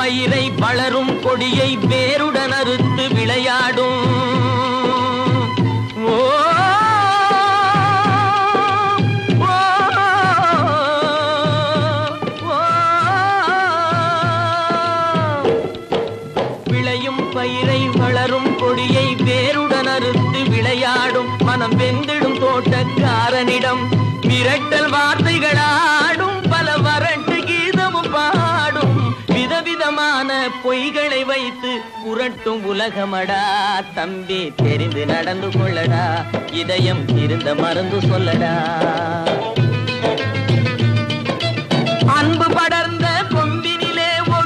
பயிரை வளரும் கொடியை வேருடன் அறுத்து விளையாடும். ஓ விளையும் பயிரை வளரும் கொடியை வேருடன் அறுத்து விளையாடும். மனம் வெந்திடும் தோட்டக்காரனிடம் மிரட்டல் வார்த்தைகளாடும். பல வறட்டு கீதமும் பாடும். விதவிதமான பொய்களை வைத்து புரட்டும் உலகமடா. தம்பி தெரிந்து நடந்து கொள்ளடா. இதயம் இருந்த மறந்து சொல்லடா. அன்பு பட